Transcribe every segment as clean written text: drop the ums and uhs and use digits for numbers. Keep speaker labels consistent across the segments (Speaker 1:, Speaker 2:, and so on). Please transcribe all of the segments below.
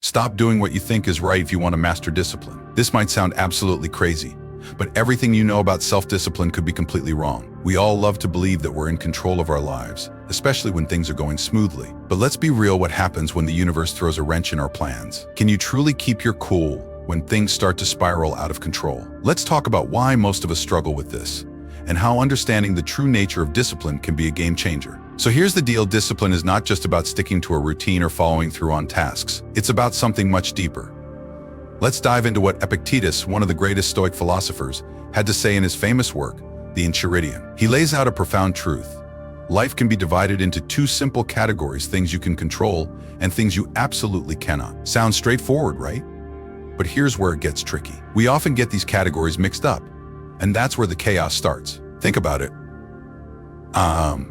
Speaker 1: Stop doing what you think is right if you want to master discipline. This might sound absolutely crazy, but everything you know about self-discipline could be completely wrong. We all love to believe that we're in control of our lives, especially when things are going smoothly. But let's be real, what happens when the universe throws a wrench in our plans? Can you truly keep your cool when things start to spiral out of control? Let's talk about why most of us struggle with this, and how understanding the true nature of discipline can be a game changer. So here's the deal, discipline is not just about sticking to a routine or following through on tasks. It's about something much deeper. Let's dive into what Epictetus, one of the greatest Stoic philosophers, had to say in his famous work, The Enchiridion. He lays out a profound truth. Life can be divided into two simple categories, things you can control and things you absolutely cannot. Sounds straightforward, right? But here's where it gets tricky. We often get these categories mixed up, and that's where the chaos starts. Think about it.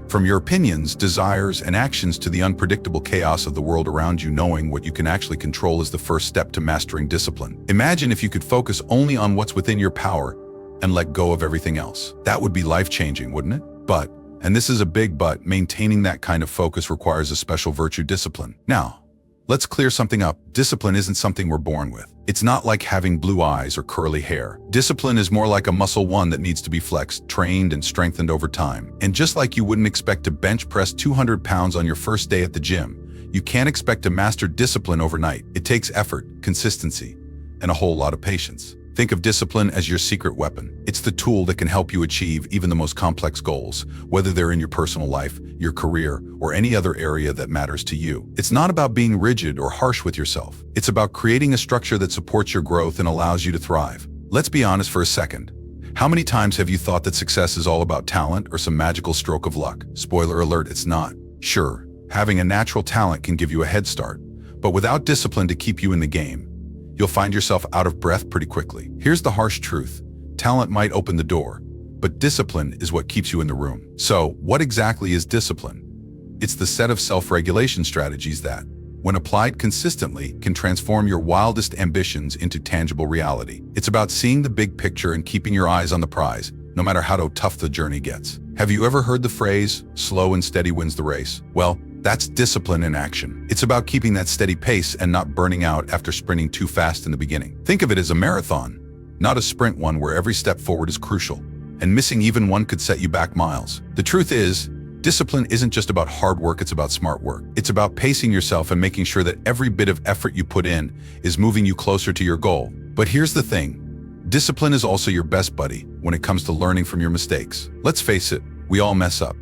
Speaker 1: From your opinions, desires, and actions to the unpredictable chaos of the world around you, knowing what you can actually control is the first step to mastering discipline. Imagine if you could focus only on what's within your power and let go of everything else. That would be life-changing, wouldn't it? But, and this is a big but, maintaining that kind of focus requires a special virtue, discipline. Now, let's clear something up. Discipline isn't something we're born with. It's not like having blue eyes or curly hair. Discipline is more like a muscle, one that needs to be flexed, trained, and strengthened over time. And just like you wouldn't expect to bench press 200 pounds on your first day at the gym, you can't expect to master discipline overnight. It takes effort, consistency, and a whole lot of patience. Think of discipline as your secret weapon. It's the tool that can help you achieve even the most complex goals, whether they're in your personal life, your career, or any other area that matters to you. It's not about being rigid or harsh with yourself. It's about creating a structure that supports your growth and allows you to thrive. Let's be honest for a second. How many times have you thought that success is all about talent or some magical stroke of luck? Spoiler alert, it's not. Sure, having a natural talent can give you a head start, but without discipline to keep you in the game, you'll find yourself out of breath pretty quickly. Here's the harsh truth. Talent might open the door, but discipline is what keeps you in the room. So, what exactly is discipline? It's the set of self-regulation strategies that, when applied consistently, can transform your wildest ambitions into tangible reality. It's about seeing the big picture and keeping your eyes on the prize, no matter how tough the journey gets. Have you ever heard the phrase, slow and steady wins the race? Well, that's discipline in action. It's about keeping that steady pace and not burning out after sprinting too fast in the beginning. Think of it as a marathon, not a sprint one where every step forward is crucial, and missing even one could set you back miles. The truth is, discipline isn't just about hard work, it's about smart work. It's about pacing yourself and making sure that every bit of effort you put in is moving you closer to your goal. But here's the thing, discipline is also your best buddy when it comes to learning from your mistakes. Let's face it, we all mess up.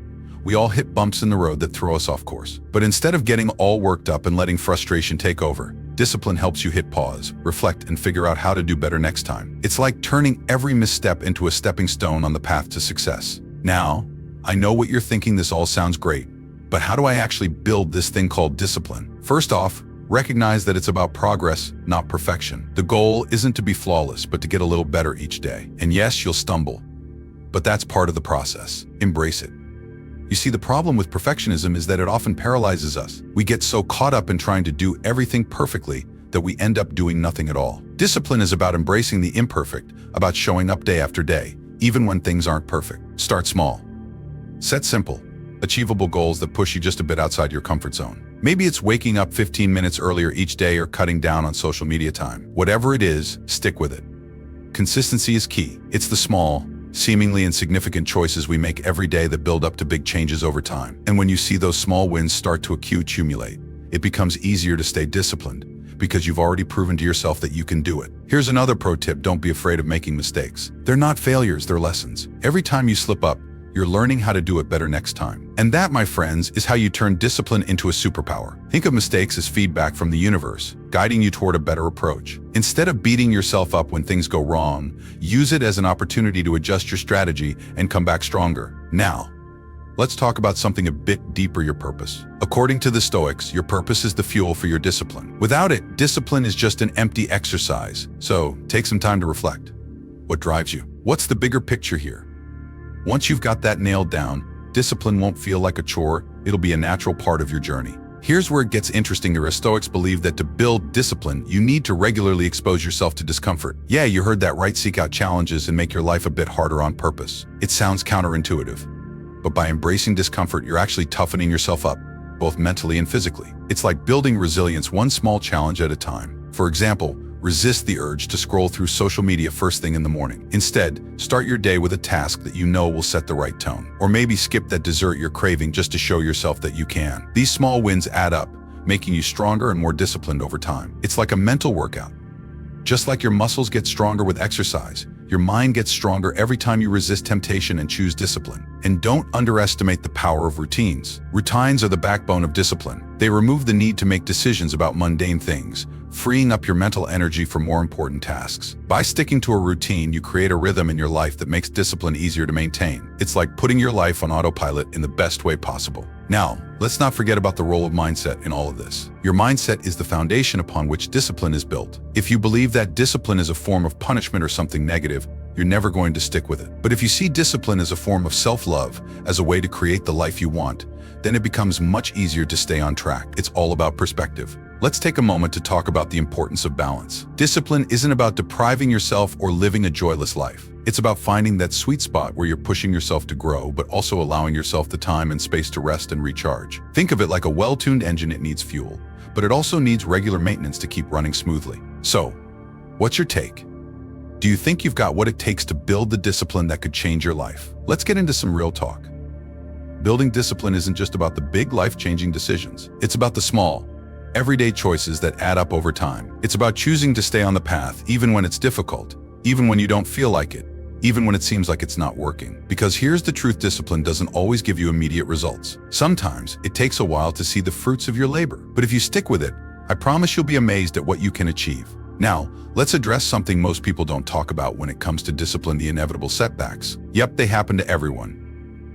Speaker 1: We all hit bumps in the road that throw us off course. But instead of getting all worked up and letting frustration take over, discipline helps you hit pause, reflect, and figure out how to do better next time. It's like turning every misstep into a stepping stone on the path to success. Now, I know what you're thinking, this all sounds great, but how do I actually build this thing called discipline? First off, recognize that it's about progress, not perfection. The goal isn't to be flawless, but to get a little better each day. And yes, you'll stumble, but that's part of the process. Embrace it. You see, the problem with perfectionism is that it often paralyzes us. We get so caught up in trying to do everything perfectly that we end up doing nothing at all. Discipline is about embracing the imperfect, about showing up day after day, even when things aren't perfect. Start small. Set simple, achievable goals that push you just a bit outside your comfort zone. Maybe it's waking up 15 minutes earlier each day or cutting down on social media time. Whatever it is, stick with it. Consistency is key. It's the small, seemingly insignificant choices we make every day that build up to big changes over time. And when you see those small wins start to accumulate, it becomes easier to stay disciplined because you've already proven to yourself that you can do it. Here's another pro tip, don't be afraid of making mistakes. They're not failures, they're lessons. Every time you slip up, you're learning how to do it better next time. And that, my friends, is how you turn discipline into a superpower. Think of mistakes as feedback from the universe, guiding you toward a better approach. Instead of beating yourself up when things go wrong, use it as an opportunity to adjust your strategy and come back stronger. Now, let's talk about something a bit deeper, your purpose. According to the Stoics, your purpose is the fuel for your discipline. Without it, discipline is just an empty exercise. So, take some time to reflect. What drives you? What's the bigger picture here? Once you've got that nailed down, discipline won't feel like a chore, it'll be a natural part of your journey. Here's where it gets interesting. The Stoics believe that to build discipline, you need to regularly expose yourself to discomfort. Yeah, you heard that right, seek out challenges and make your life a bit harder on purpose. It sounds counterintuitive, but by embracing discomfort, you're actually toughening yourself up, both mentally and physically. It's like building resilience one small challenge at a time. For example, resist the urge to scroll through social media first thing in the morning. Instead, start your day with a task that you know will set the right tone. Or maybe skip that dessert you're craving just to show yourself that you can. These small wins add up, making you stronger and more disciplined over time. It's like a mental workout. Just like your muscles get stronger with exercise, your mind gets stronger every time you resist temptation and choose discipline. And don't underestimate the power of routines. Routines are the backbone of discipline. They remove the need to make decisions about mundane things, freeing up your mental energy for more important tasks. By sticking to a routine, you create a rhythm in your life that makes discipline easier to maintain. It's like putting your life on autopilot in the best way possible. Now, let's not forget about the role of mindset in all of this. Your mindset is the foundation upon which discipline is built. If you believe that discipline is a form of punishment or something negative, you're never going to stick with it. But if you see discipline as a form of self-love, as a way to create the life you want, then it becomes much easier to stay on track. It's all about perspective. Let's take a moment to talk about the importance of balance. Discipline isn't about depriving yourself or living a joyless life. It's about finding that sweet spot where you're pushing yourself to grow, but also allowing yourself the time and space to rest and recharge. Think of it like a well-tuned engine. It needs fuel, but it also needs regular maintenance to keep running smoothly. So, what's your take? Do you think you've got what it takes to build the discipline that could change your life? Let's get into some real talk. Building discipline isn't just about the big life-changing decisions. It's about the small, everyday choices that add up over time. It's about choosing to stay on the path even when it's difficult, even when you don't feel like it, even when it seems like it's not working. Because here's the truth, discipline doesn't always give you immediate results. Sometimes it takes a while to see the fruits of your labor. But if you stick with it, I promise you'll be amazed at what you can achieve. Now, let's address something most people don't talk about when it comes to discipline: the inevitable setbacks. Yep, they happen to everyone.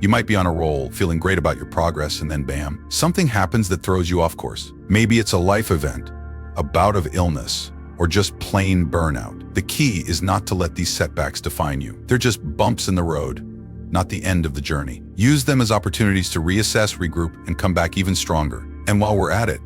Speaker 1: You might be on a roll, feeling great about your progress, and then bam, something happens that throws you off course. Maybe it's a life event, a bout of illness, or just plain burnout. The key is not to let these setbacks define you. They're just bumps in the road, not the end of the journey. Use them as opportunities to reassess, regroup, and come back even stronger. And while we're at it,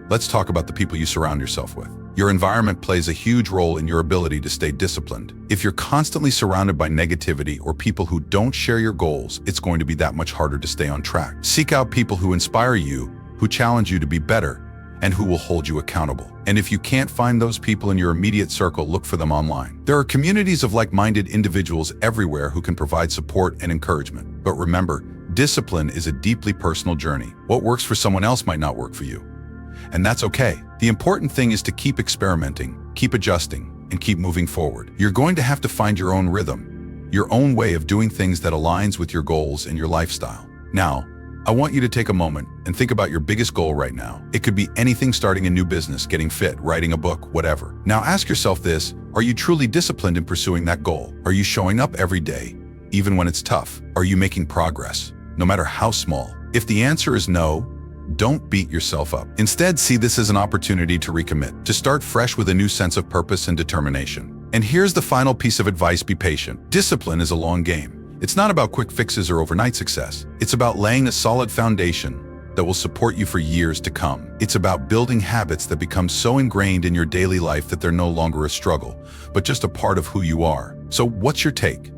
Speaker 1: let's talk about the people you surround yourself with. Your environment plays a huge role in your ability to stay disciplined. If you're constantly surrounded by negativity or people who don't share your goals, it's going to be that much harder to stay on track. Seek out people who inspire you, who challenge you to be better, and who will hold you accountable. And if you can't find those people in your immediate circle, look for them online. There are communities of like-minded individuals everywhere who can provide support and encouragement. But remember, discipline is a deeply personal journey. What works for someone else might not work for you. And that's okay. The important thing is to keep experimenting, keep adjusting, and keep moving forward. You're going to have to find your own rhythm, your own way of doing things that aligns with your goals and your lifestyle. Now, I want you to take a moment and think about your biggest goal right now. It could be anything: starting a new business, getting fit, writing a book, whatever. Now ask yourself this: are you truly disciplined in pursuing that goal? Are you showing up every day, even when it's tough? Are you making progress, no matter how small? If the answer is no, don't beat yourself up. Instead, see this as an opportunity to recommit, to start fresh with a new sense of purpose and determination. And here's the final piece of advice: be patient. Discipline is a long game. It's not about quick fixes or overnight success. It's about laying a solid foundation that will support you for years to come. It's about building habits that become so ingrained in your daily life that they're no longer a struggle, but just a part of who you are. So what's your take?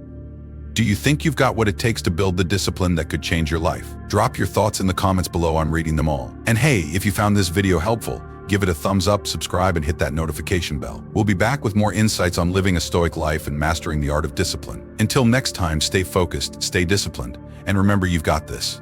Speaker 1: Do you think you've got what it takes to build the discipline that could change your life? Drop your thoughts in the comments below. I'm reading them all. And hey, if you found this video helpful, give it a thumbs up, subscribe, and hit that notification bell. We'll be back with more insights on living a stoic life and mastering the art of discipline. Until next time, stay focused, stay disciplined, and remember, you've got this.